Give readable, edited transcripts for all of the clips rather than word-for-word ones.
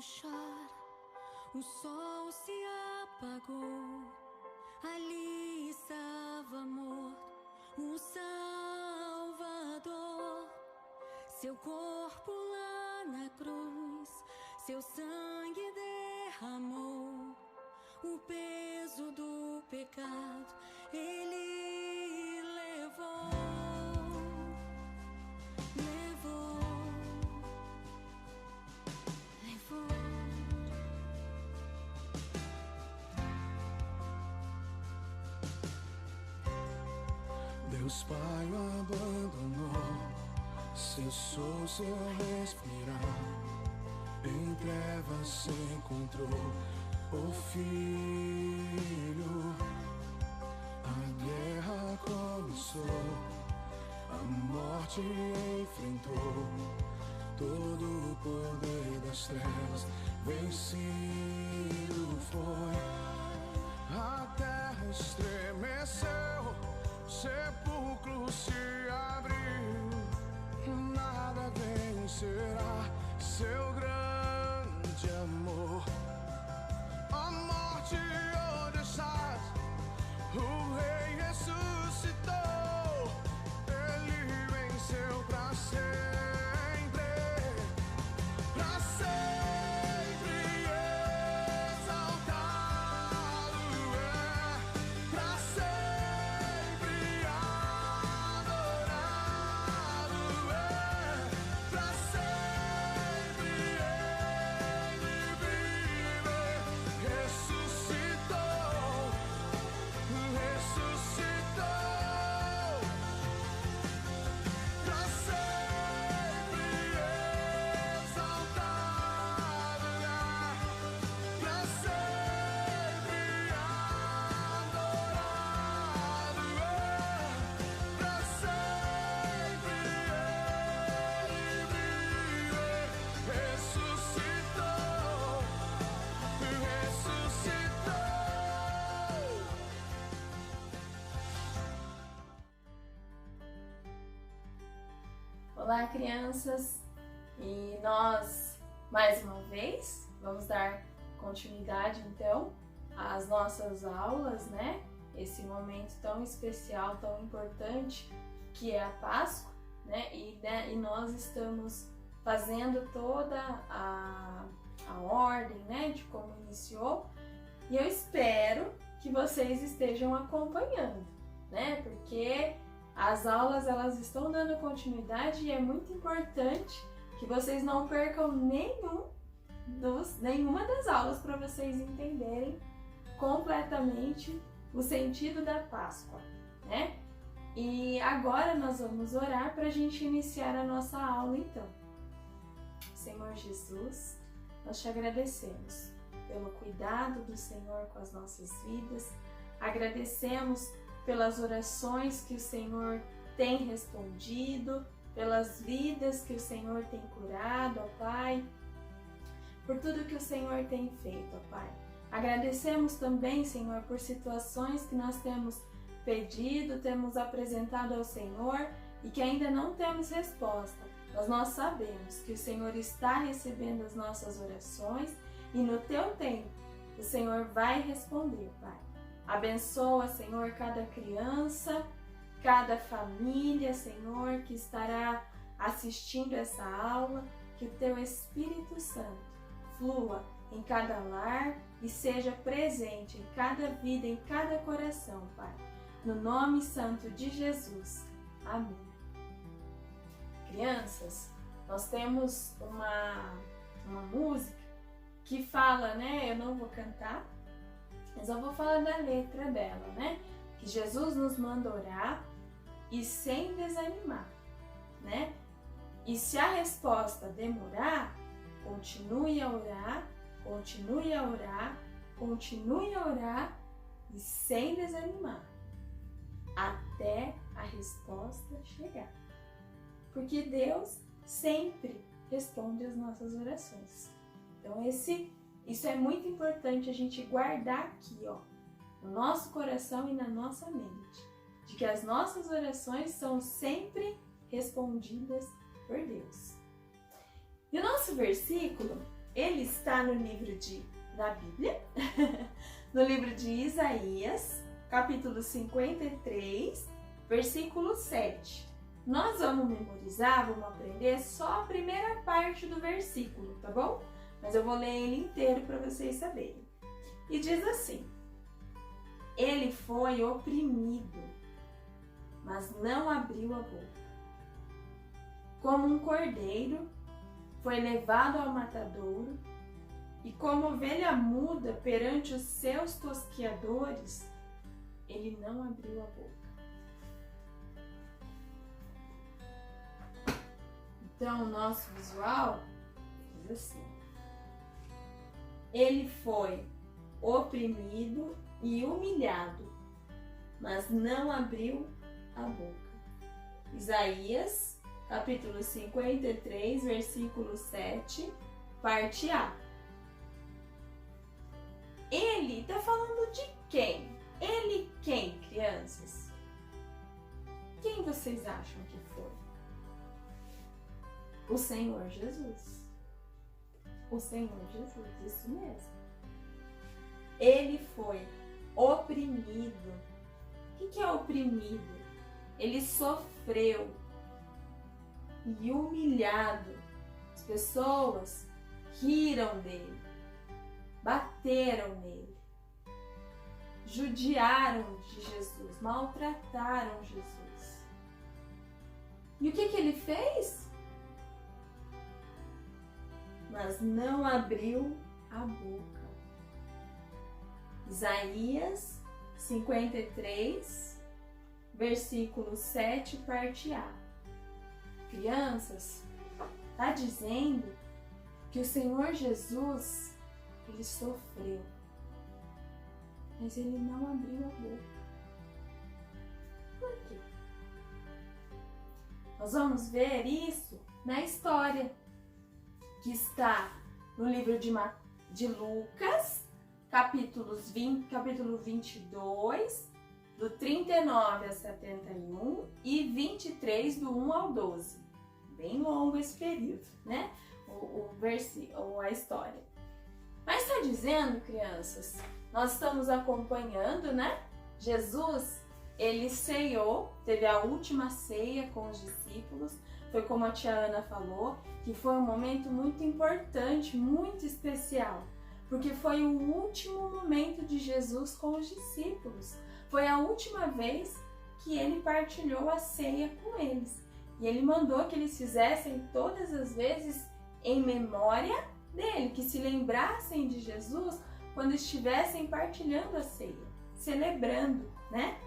chora, o sol se apagou. Ali estava morto o Salvador. Seu corpo lá na cruz, seu sangue derramou. O peso do pecado ele levou. Deus Pai o abandonou, cessou seu respirar. Em trevas se encontrou o Filho. A guerra começou, a morte enfrentou. Todo o poder das trevas vencido foi. A terra estremeceu, o sepulcro se abriu. Nada vencerá seu grande amor. A morte, onde estás? O Rei ressuscitou. Ele venceu pra sempre, pra sempre exaltado é, pra sempre adorado é, pra sempre ele vive. Ressuscitou, ressuscitou, pra sempre exaltado é, pra sempre adorado é, pra sempre ele vive. Ressuscitou, ressuscitou. Olá, crianças! E nós, mais uma vez, vamos dar continuidade, então, às nossas aulas, né? Esse momento tão especial, tão importante, que é a Páscoa, né? E nós estamos fazendo toda a ordem, né? De como iniciou. E eu espero que vocês estejam acompanhando, né? Porque as aulas, elas estão dando continuidade e é muito importante que vocês não percam nenhuma das aulas para vocês entenderem completamente o sentido da Páscoa, né? E agora nós vamos orar para a gente iniciar a nossa aula, então. Senhor Jesus, nós te agradecemos pelo cuidado do Senhor com as nossas vidas, agradecemos pelas orações que o Senhor tem respondido, pelas vidas que o Senhor tem curado, ó Pai, por tudo que o Senhor tem feito, ó Pai. Agradecemos também, Senhor, por situações que nós temos pedido, temos apresentado ao Senhor e que ainda não temos resposta, mas nós sabemos que o Senhor está recebendo as nossas orações e no Teu tempo o Senhor vai responder, Pai. Abençoa, Senhor, cada criança, cada família, Senhor, que estará assistindo essa aula, que o Teu Espírito Santo flua em cada lar e seja presente em cada vida, em cada coração, Pai. No nome santo de Jesus. Amém. Crianças, nós temos uma música que fala, né? Eu não vou cantar, mas eu vou falar da letra dela, né? Que Jesus nos manda orar e sem desanimar, né? E se a resposta demorar, continue a orar, continue a orar, continue a orar e sem desanimar, até a resposta chegar. Porque Deus sempre responde as nossas orações. Então isso é muito importante a gente guardar aqui, ó, no nosso coração e na nossa mente, de que as nossas orações são sempre respondidas por Deus. E o nosso versículo ele está no da Bíblia, no livro de Isaías, capítulo 53, versículo 7. Nós vamos memorizar, vamos aprender só a primeira parte do versículo, tá bom? Mas eu vou ler ele inteiro para vocês saberem. E diz assim: ele foi oprimido, mas não abriu a boca. Como um cordeiro, foi levado ao matadouro, e como ovelha muda perante os seus tosquiadores, ele não abriu a boca. Então, o nosso visual diz assim: ele foi oprimido e humilhado, mas não abriu a boca. Isaías, capítulo 53, versículo 7, parte A. Ele está falando de quem? Ele quem, crianças? Quem vocês acham que foi? O Senhor Jesus. O Senhor Jesus, isso mesmo. Ele foi oprimido. O que é oprimido? Ele sofreu e humilhado. As pessoas riram dele, bateram nele, judiaram de Jesus, maltrataram Jesus. E o que ele fez? Mas não abriu a boca. Isaías 53, versículo 7, parte A. Crianças, está dizendo que o Senhor Jesus, ele sofreu, mas ele não abriu a boca. Por quê? Nós vamos ver isso na história que está no livro de Lucas, capítulo 22, do 39 a 71 e 23, do 1 ao 12. Bem longo esse período, né? A história. Mas está dizendo, crianças, nós estamos acompanhando, né? Jesus, ele ceiou, teve a última ceia com os discípulos. Foi como a tia Ana falou, que foi um momento muito importante, muito especial, porque foi o último momento de Jesus com os discípulos. Foi a última vez que ele partilhou a ceia com eles. E ele mandou que eles fizessem todas as vezes em memória dele, que se lembrassem de Jesus quando estivessem partilhando a ceia, celebrando, né?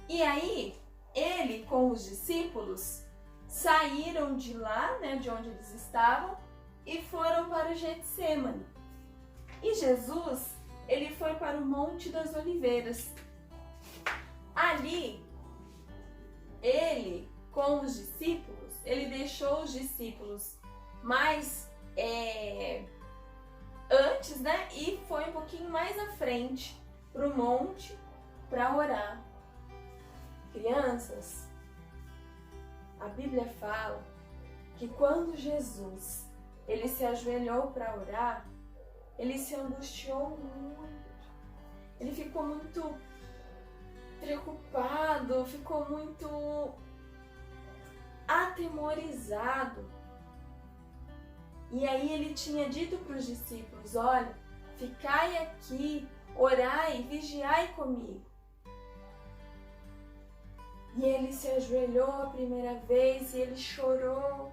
E aí, ele com os discípulos saíram de lá, né, de onde eles estavam, e foram para o Getsemane. E Jesus, ele foi para o Monte das Oliveiras. Ali, ele, com os discípulos, ele deixou os discípulos mais antes, né, e foi um pouquinho mais à frente para o monte para orar. Crianças, a Bíblia fala que quando Jesus ele se ajoelhou para orar, ele se angustiou muito. Ele ficou muito preocupado, ficou muito atemorizado. E aí ele tinha dito para os discípulos: olha, ficai aqui, orai, vigiai comigo. E ele se ajoelhou a primeira vez e ele chorou.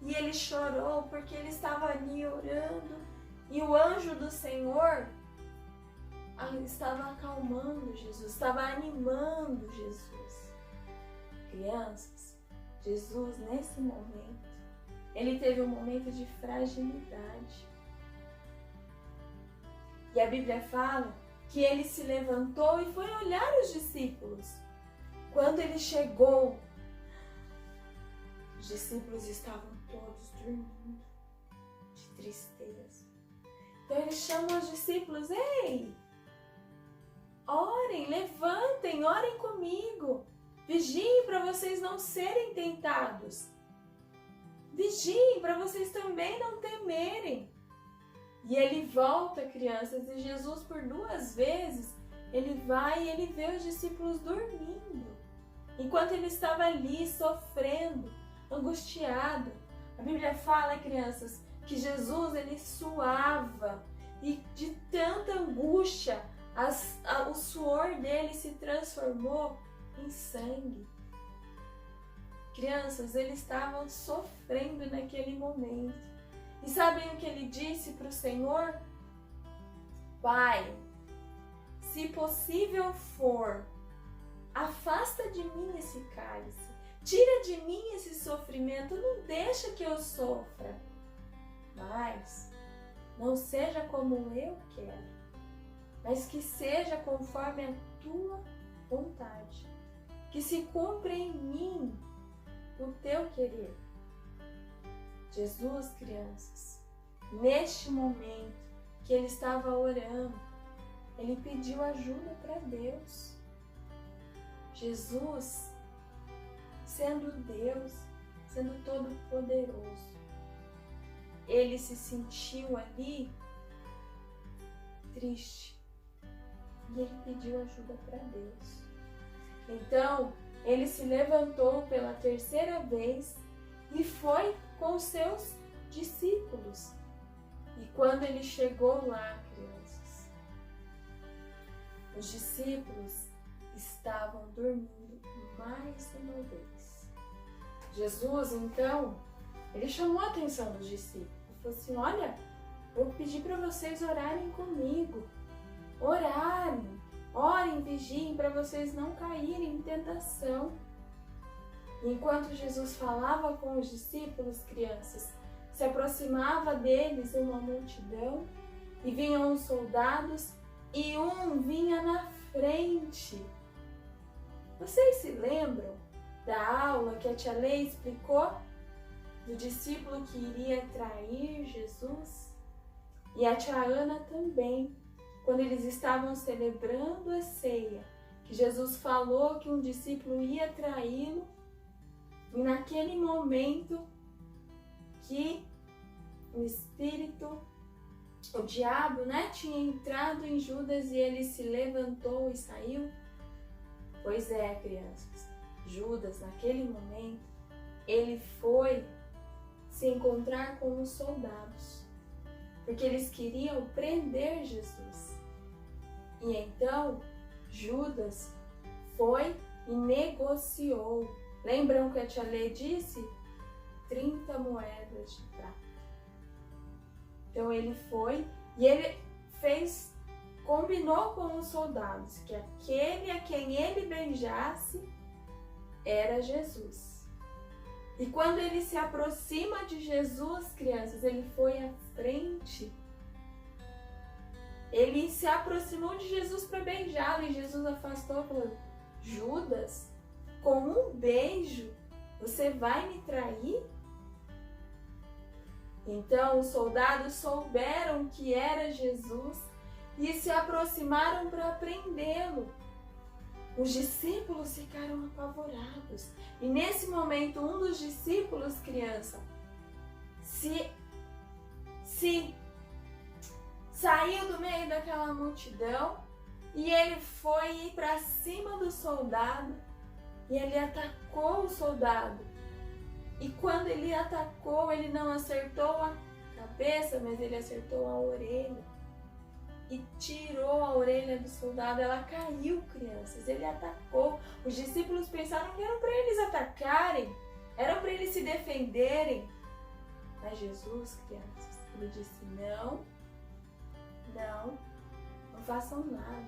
E ele chorou porque ele estava ali orando. E o anjo do Senhor estava acalmando Jesus, estava animando Jesus. Crianças, Jesus nesse momento, ele teve um momento de fragilidade. E a Bíblia fala que ele se levantou e foi olhar os discípulos. Quando ele chegou, os discípulos estavam todos dormindo, de tristeza. Então ele chama os discípulos: ei, orem, levantem, orem comigo. Vigiem para vocês não serem tentados. Vigiem para vocês também não temerem. E ele volta, crianças, e Jesus por 2 vezes, ele vai e ele vê os discípulos dormindo. Enquanto ele estava ali sofrendo, angustiado. A Bíblia fala, crianças, que Jesus ele suava e de tanta angústia, o suor dele se transformou em sangue. Crianças, eles estavam sofrendo naquele momento. E sabem o que ele disse para o Senhor? Pai, se possível for, afasta de mim esse cálice. Tira de mim esse sofrimento, não deixa que eu sofra. Mas não seja como eu quero, mas que seja conforme a tua vontade. Que se cumpra em mim o teu querer. Jesus, crianças, neste momento que ele estava orando, ele pediu ajuda para Deus. Jesus, sendo Deus, sendo todo-poderoso, ele se sentiu ali triste e ele pediu ajuda para Deus. Então, ele se levantou pela 3ª vez e foi com os seus discípulos. E quando ele chegou lá, crianças, os discípulos estavam dormindo mais uma vez. Jesus, então, ele chamou a atenção dos discípulos. Falou assim, olha, eu pedi para vocês orarem comigo. Orem, vigiem para vocês não caírem em tentação. Enquanto Jesus falava com os discípulos, crianças, se aproximava deles uma multidão e vinham os soldados e um vinha na frente. Vocês se lembram da aula que a tia Lê explicou do discípulo que iria trair Jesus? E a tia Ana também, quando eles estavam celebrando a ceia, que Jesus falou que um discípulo ia traí-lo, e naquele momento que o diabo, tinha entrado em Judas e ele se levantou e saiu. Pois é, crianças, Judas, naquele momento, ele foi se encontrar com os soldados, porque eles queriam prender Jesus. E então, Judas foi e negociou. Lembram que a tia Lê disse? 30 moedas de prata. Então ele foi e ele combinou com os soldados que aquele a quem ele beijasse era Jesus. E quando ele se aproxima de Jesus, crianças, ele foi à frente. Ele se aproximou de Jesus para beijá-lo e Jesus afastou e falou, Judas, com um beijo, você vai me trair? Então os soldados souberam que era Jesus e se aproximaram para prendê-lo. Os discípulos ficaram apavorados. E nesse momento, um dos discípulos, criança, se saiu do meio daquela multidão e ele foi ir para cima do soldado e ele atacou o soldado. E quando ele atacou, ele não acertou a cabeça, mas ele acertou a orelha. E tirou a orelha do soldado, ela caiu, crianças, ele atacou. Os discípulos pensaram que era para eles atacarem, era para eles se defenderem. Mas Jesus, crianças, ele disse, não façam nada.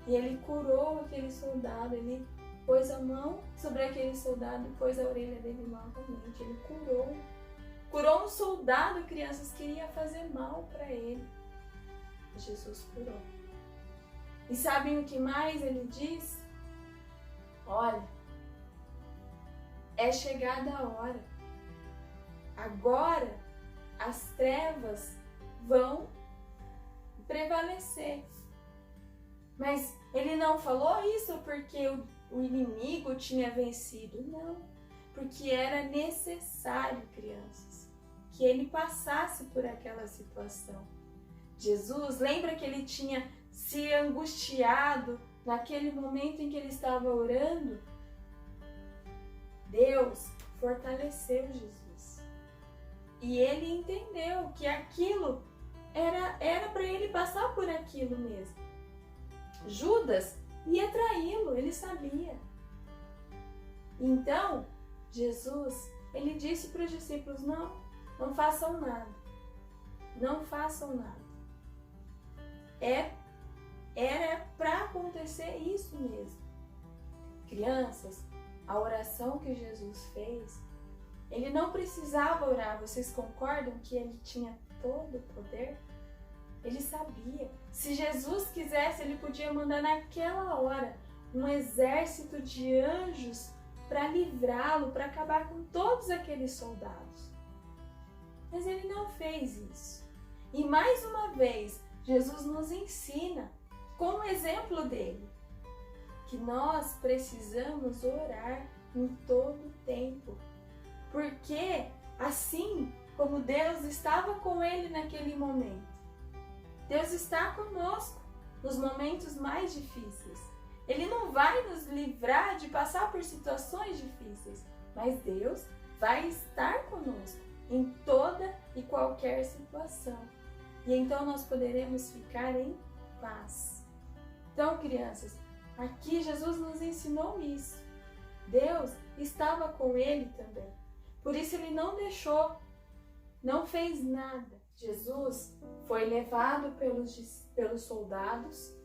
E ele curou aquele soldado, ele pôs a mão sobre aquele soldado e pôs a orelha dele novamente. Ele curou um soldado, crianças, que iria fazer mal para ele. Jesus curou. E sabem o que mais ele diz? Olha, é chegada a hora. Agora as trevas vão prevalecer. Mas ele não falou isso porque o inimigo tinha vencido. Não, porque era necessário, crianças, que que ele passasse por aquela situação. Jesus, lembra que ele tinha se angustiado naquele momento em que ele estava orando? Deus fortaleceu Jesus. E ele entendeu que aquilo era para ele passar por aquilo mesmo. Judas ia traí-lo, ele sabia. Então, Jesus, ele disse para os discípulos, não façam nada. Não façam nada. Era para acontecer isso mesmo. Crianças, a oração que Jesus fez, ele não precisava orar. Vocês concordam que ele tinha todo o poder? Ele sabia. Se Jesus quisesse, ele podia mandar naquela hora um exército de anjos para livrá-lo, para acabar com todos aqueles soldados. Mas ele não fez isso. E mais uma vez, Jesus nos ensina, com o exemplo dele, que nós precisamos orar em todo tempo. Porque assim como Deus estava com ele naquele momento, Deus está conosco nos momentos mais difíceis. Ele não vai nos livrar de passar por situações difíceis, mas Deus vai estar conosco em toda e qualquer situação. E então nós poderemos ficar em paz. Então, crianças, aqui Jesus nos ensinou isso. Deus estava com ele também. Por isso ele não deixou, não fez nada. Jesus foi levado pelos soldados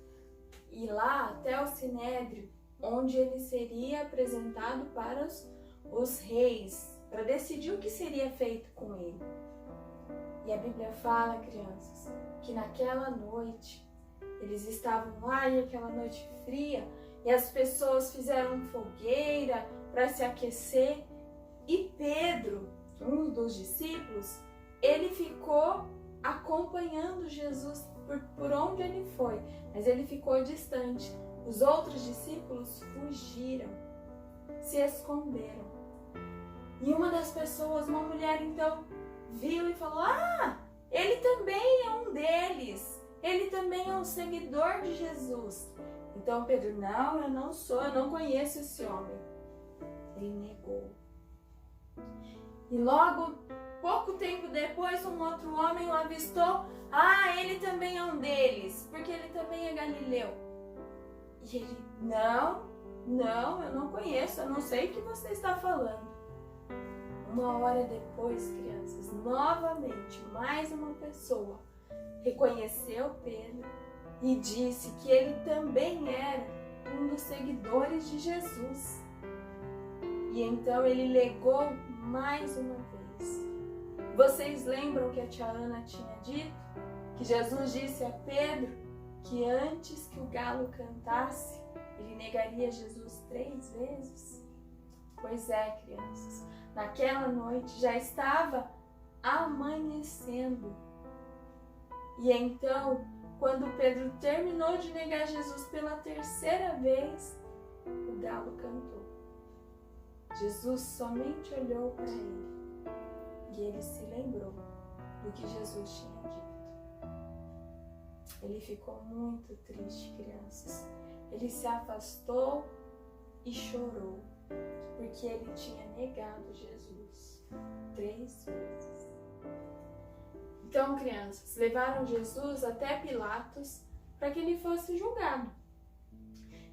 e lá até o Sinédrio, onde ele seria apresentado para os reis, para decidir o que seria feito com ele. E a Bíblia fala, crianças, que naquela noite, eles estavam lá e aquela noite fria, e as pessoas fizeram fogueira para se aquecer, e Pedro, um dos discípulos, ele ficou acompanhando Jesus por onde ele foi, mas ele ficou distante. Os outros discípulos fugiram, se esconderam. E uma das pessoas, uma mulher então, viu e falou, ele também é um deles, ele também é um seguidor de Jesus. Então Pedro, não, eu não sou, eu não conheço esse homem. Ele negou. E logo, pouco tempo depois, um outro homem o avistou, ele também é um deles, porque ele também é galileu. E ele, não, eu não conheço, eu não sei o que você está falando. Uma hora depois, crianças, novamente, mais uma pessoa reconheceu Pedro e disse que ele também era um dos seguidores de Jesus. E então ele legou mais uma vez. Vocês lembram que a tia Ana tinha dito? Que Jesus disse a Pedro que antes que o galo cantasse, ele negaria Jesus 3 vezes? Pois é, crianças. Naquela noite já estava amanhecendo. E então, quando Pedro terminou de negar Jesus pela 3ª vez, o galo cantou. Jesus somente olhou para ele e ele se lembrou do que Jesus tinha dito. Ele ficou muito triste, crianças. Ele se afastou e chorou, porque ele tinha negado Jesus 3 vezes. Então, crianças, levaram Jesus até Pilatos para que ele fosse julgado.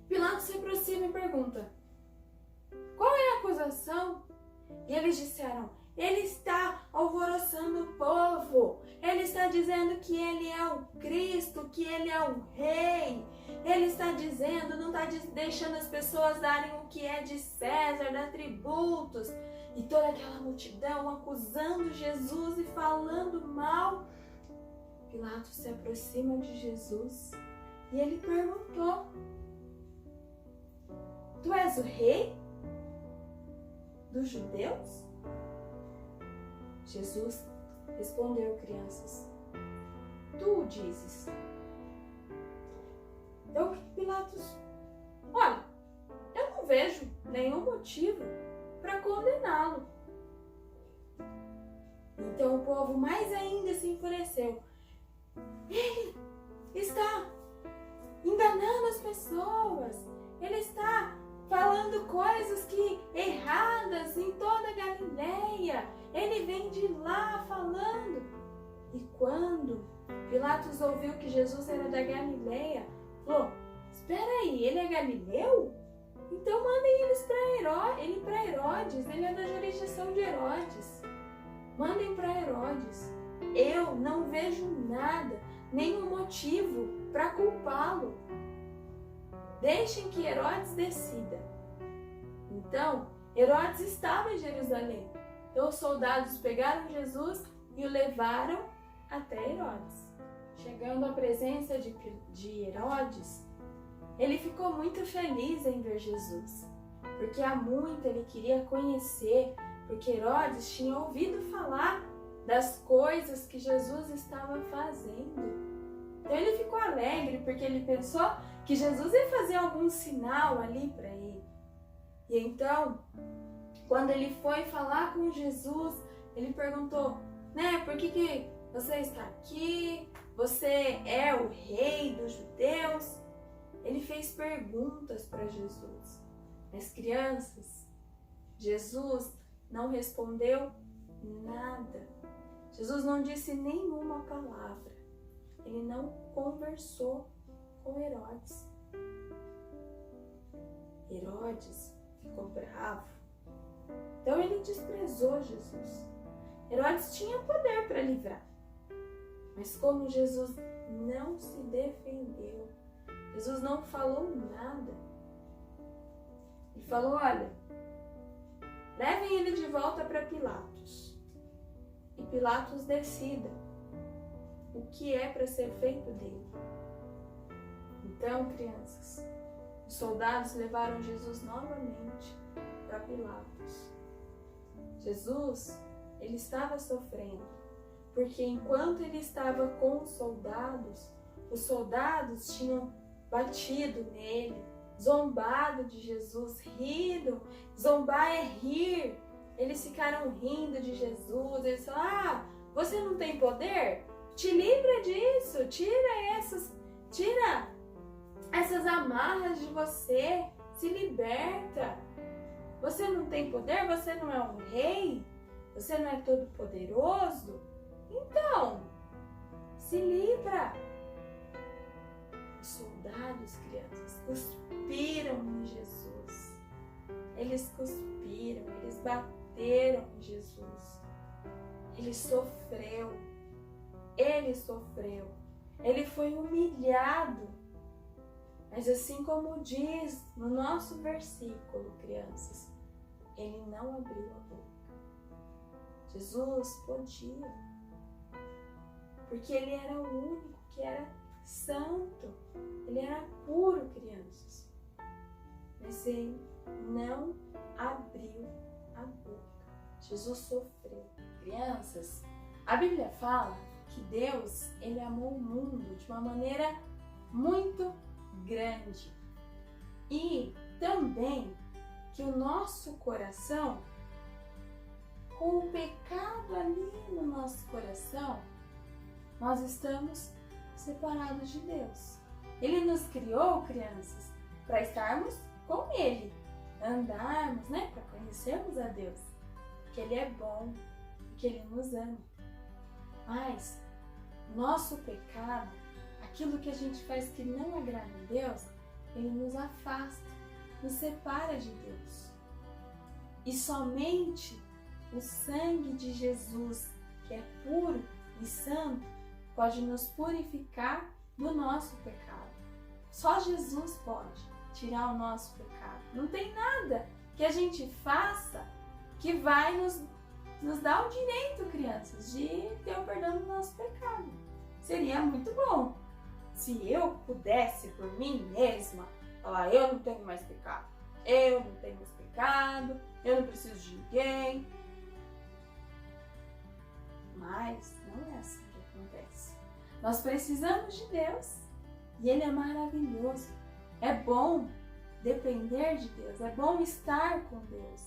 Pilatos se aproxima e pergunta, qual é a acusação? E eles disseram, ele está alvoroçando o povo, ele está dizendo que ele é o Cristo, que ele é o rei, ele está dizendo, não está deixando as pessoas darem o que é de César, dar tributos. E toda aquela multidão acusando Jesus e falando mal. Pilatos se aproxima de Jesus e ele perguntou, tu és o rei dos judeus? Jesus respondeu, crianças, tu o dizes. Então Pilatos, olha, eu não vejo nenhum motivo para condená-lo. Então Então o povo mais ainda se enfureceu. Ele está enganando as pessoas. Ele está falando coisas erradas em toda a Galileia. Ele vem de lá falando. E quando Pilatos ouviu que Jesus era da Galileia, falou: espera aí, ele é galileu? Então mandem ele para Herodes, ele é da jurisdição de Herodes. Mandem para Herodes. Eu não vejo nada, nenhum motivo para culpá-lo. Deixem que Herodes decida. Então, Herodes estava em Jerusalém. Então os soldados pegaram Jesus e o levaram até Herodes. Chegando à presença de Herodes, ele ficou muito feliz em ver Jesus, porque há muito ele queria conhecer, porque Herodes tinha ouvido falar das coisas que Jesus estava fazendo. Então ele ficou alegre, porque ele pensou que Jesus ia fazer algum sinal ali para ele. E então, quando ele foi falar com Jesus, ele perguntou, por que você está aqui? Você é o rei dos judeus? Ele fez perguntas para Jesus. Mas crianças, Jesus não respondeu nada. Jesus não disse nenhuma palavra. Ele não conversou com Herodes. Herodes ficou bravo. Então ele desprezou Jesus. Herodes tinha poder para livrar. Mas como Jesus não se defendeu, Jesus não falou nada. Ele falou, olha, levem ele de volta para Pilatos. E Pilatos decida o que é para ser feito dele. Então, crianças, os soldados levaram Jesus novamente para Pilatos. Jesus, ele estava sofrendo, porque enquanto ele estava com os soldados tinham batido nele, zombado de Jesus, rido. Zombar é rir. Eles ficaram rindo de Jesus. Eles falaram, você não tem poder? Te livra disso, tira essas amarras de você, se liberta. Você não tem poder? Você não é um rei? Você não é todo poderoso? Então, se livra. Os soldados, crianças, cuspiram em Jesus. Eles cuspiram, eles bateram em Jesus. Ele sofreu. Ele foi humilhado. Mas assim como diz no nosso versículo, crianças, ele não abriu a boca. Jesus podia, porque ele era o único que era santo, ele era puro, crianças. Mas ele não abriu a boca. Jesus sofreu. Crianças, a Bíblia fala que Deus, ele amou o mundo de uma maneira muito grande. E também que o nosso coração, com o pecado ali no nosso coração, nós estamos separados de Deus. Ele nos criou, crianças, para estarmos com Ele, andarmos, para conhecermos a Deus, que Ele é bom, que Ele nos ama. Mas nosso pecado, aquilo que a gente faz que não agrada a Deus, ele nos afasta, nos separa de Deus. E somente o sangue de Jesus, que é puro e santo, pode nos purificar do nosso pecado. Só Jesus pode tirar o nosso pecado. Não tem nada que a gente faça que vai nos dar o direito, crianças, de ter o perdão do nosso pecado. Seria muito bom se eu pudesse por mim mesma falar, eu não tenho mais pecado, eu não preciso de ninguém. Mas não é assim que acontece. Nós precisamos de Deus e Ele é maravilhoso. É bom depender de Deus, é bom estar com Deus,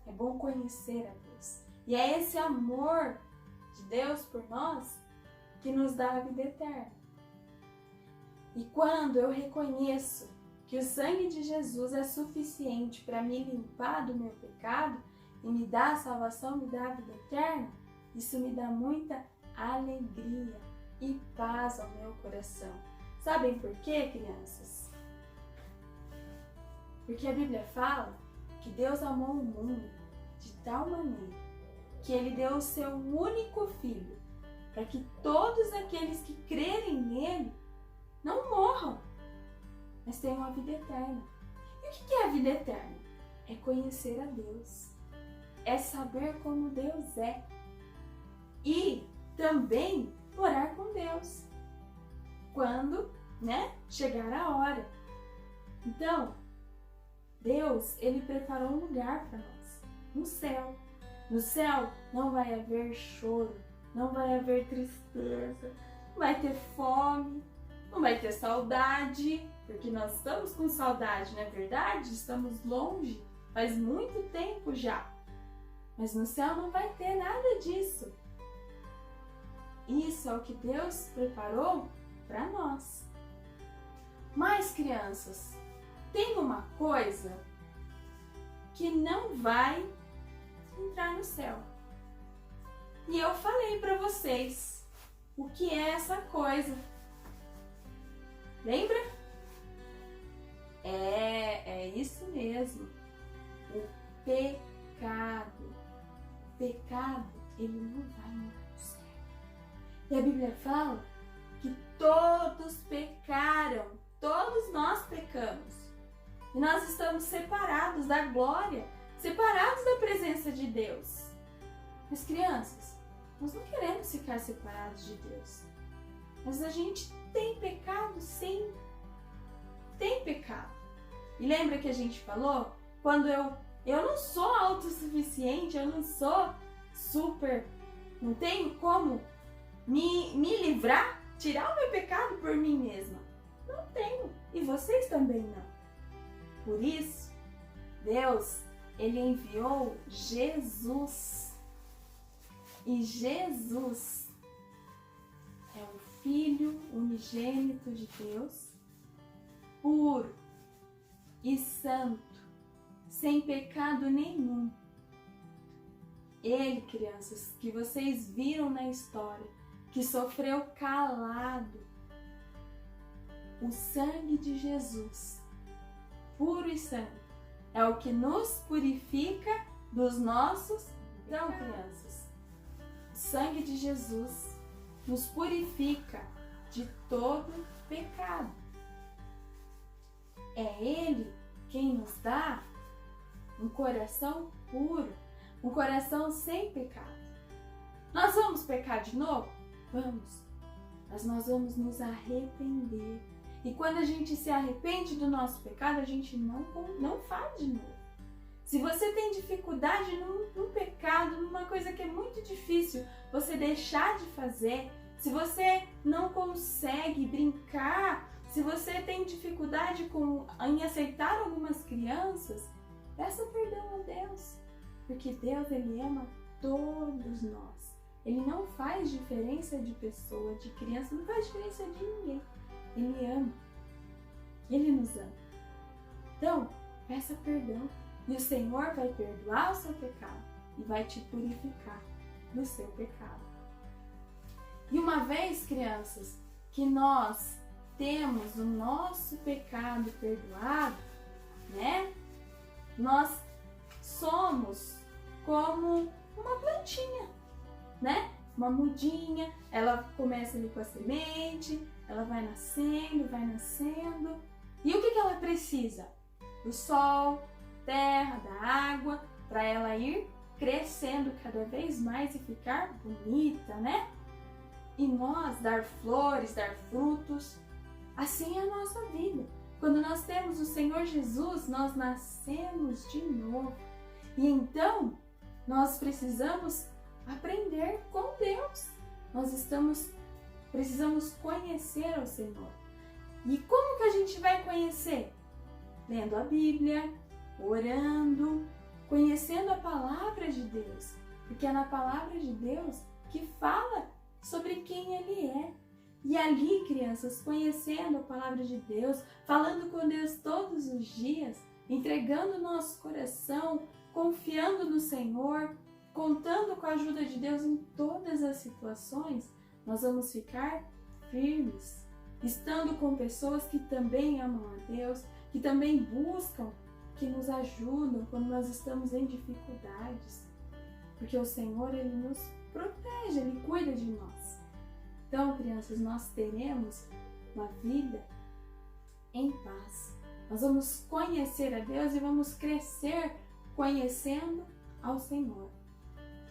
é bom conhecer a Deus. E é esse amor de Deus por nós que nos dá a vida eterna. E quando eu reconheço que o sangue de Jesus é suficiente para me limpar do meu pecado e me dar a salvação, me dar a vida eterna, isso me dá muita alegria e paz ao meu coração. Sabem por quê, crianças? Porque a Bíblia fala que Deus amou o mundo de tal maneira que Ele deu o seu único Filho para que todos aqueles que crerem nele não morram, mas tenham a vida eterna. E o que é a vida eterna? É conhecer a Deus, é saber como Deus é e também orar com Deus quando, chegar a hora. Então, Deus, Ele preparou um lugar para nós, no céu. No céu não vai haver choro, não vai haver tristeza, não vai ter fome, não vai ter saudade, porque nós estamos com saudade, não é verdade? Estamos longe, faz muito tempo já. Mas no céu não vai ter nada disso. Isso é o que Deus preparou para nós. Mas, crianças, tem uma coisa que não vai entrar no céu. E eu falei para vocês o que é essa coisa. Lembra? É isso mesmo. O pecado. O pecado, ele não vai entrar no céu. E a Bíblia fala que todos pecaram. Todos nós pecamos. E nós estamos separados da glória, separados da presença de Deus. Mas, crianças, nós não queremos ficar separados de Deus. Mas a gente tem pecado, sim. Tem pecado. E lembra que a gente falou? Quando eu não sou autossuficiente, eu não sou super, não tenho como me livrar, tirar o meu pecado por mim mesma. Não tenho. E vocês também não. Por isso, Deus, Ele enviou Jesus. E Jesus é o Filho unigênito de Deus, puro e santo, sem pecado nenhum. Ele, crianças, que vocês viram na história, que sofreu calado, o sangue de Jesus, puro e santo, é o que nos purifica dos nossos pecados. Então, crianças, o sangue de Jesus nos purifica de todo pecado. É Ele quem nos dá um coração puro, um coração sem pecado. Nós vamos pecar de novo? Vamos. Mas nós vamos nos arrepender. E quando a gente se arrepende do nosso pecado, a gente não faz de novo. Se você tem dificuldade num pecado, numa coisa que é muito difícil você deixar de fazer, se você não consegue brincar, se você tem dificuldade em aceitar algumas crianças, peça perdão a Deus. Porque Deus, Ele ama todos nós. Ele não faz diferença de pessoa, de criança, não faz diferença de ninguém. Ele ama. Ele nos ama. Então, peça perdão. E o Senhor vai perdoar o seu pecado e vai te purificar do seu pecado. E uma vez, crianças, que nós temos o nosso pecado perdoado, nós somos como uma plantinha, uma mudinha. Ela começa ali com a semente, ela vai nascendo. E o que ela precisa? Do sol, terra, da água, para ela ir crescendo cada vez mais e ficar bonita, E nós dar flores, dar frutos. Assim é a nossa vida. Quando nós temos o Senhor Jesus, nós nascemos de novo. E então, nós precisamos aprender com Deus. Precisamos conhecer o Senhor. E como que a gente vai conhecer? Lendo a Bíblia, orando, conhecendo a palavra de Deus. Porque é na palavra de Deus que fala sobre quem Ele é. E ali, crianças, conhecendo a palavra de Deus, falando com Deus todos os dias, entregando o nosso coração, confiando no Senhor, contando com a ajuda de Deus em todas as situações, nós vamos ficar firmes, estando com pessoas que também amam a Deus, que também buscam, que nos ajudam quando nós estamos em dificuldades. Porque o Senhor, Ele nos protege, Ele cuida de nós. Então, crianças, nós teremos uma vida em paz. Nós vamos conhecer a Deus e vamos crescer conhecendo ao Senhor.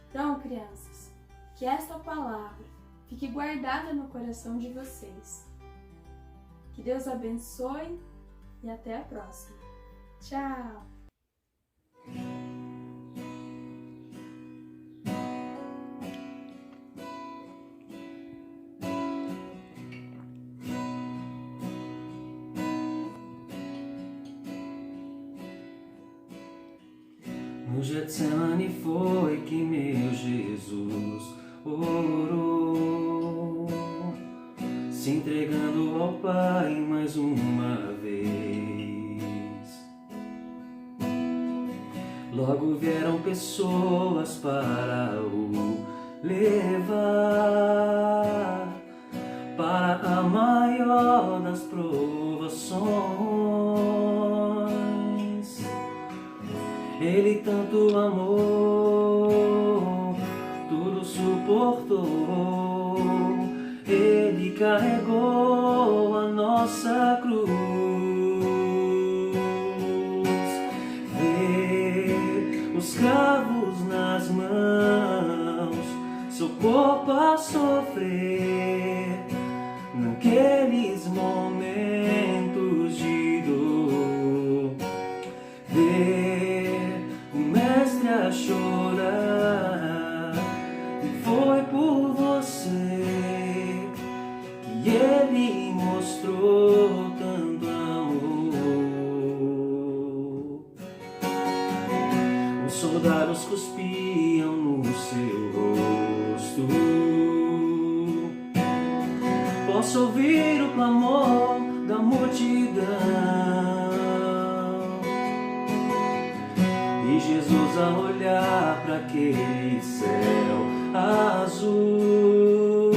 Então, crianças, que esta palavra fique guardada no coração de vocês. Que Deus abençoe e até a próxima. Tchau! No Getsemane foi que meu Jesus orou, se entregando ao Pai mais uma vez. Logo vieram pessoas para o levar para a maior das provações. Ele tanto amou, tudo suportou. Ele carregou a nossa cruz. Vê os cravos nas mãos, seu corpo a sofrer naqueles momentos de dor. Vê o mestre a chorar, e foi por você que ele mostrou tanto amor. Os soldados cuspiam no seu rosto. Posso ouvir o clamor da multidão. E Jesus a olhar para aquele céu azul,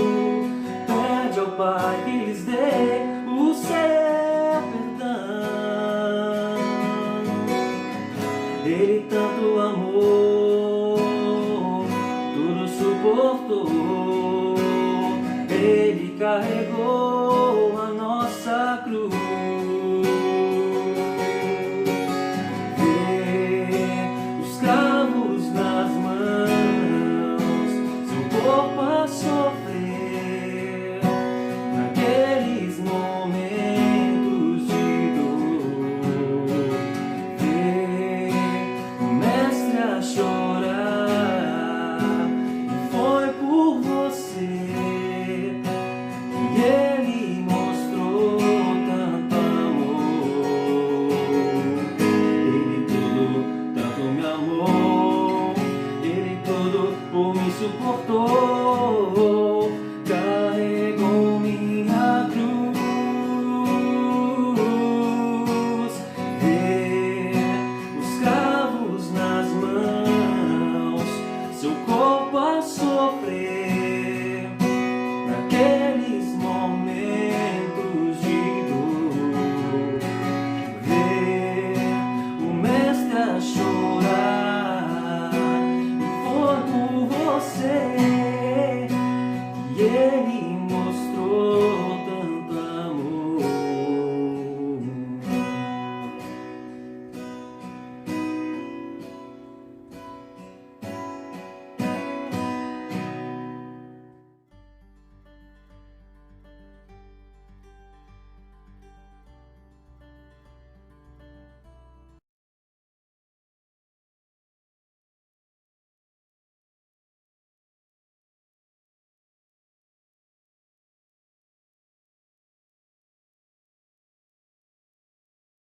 pede ao Pai que lhes dê o seu perdão. Ele tanto amou, tudo suportou. Ele carregou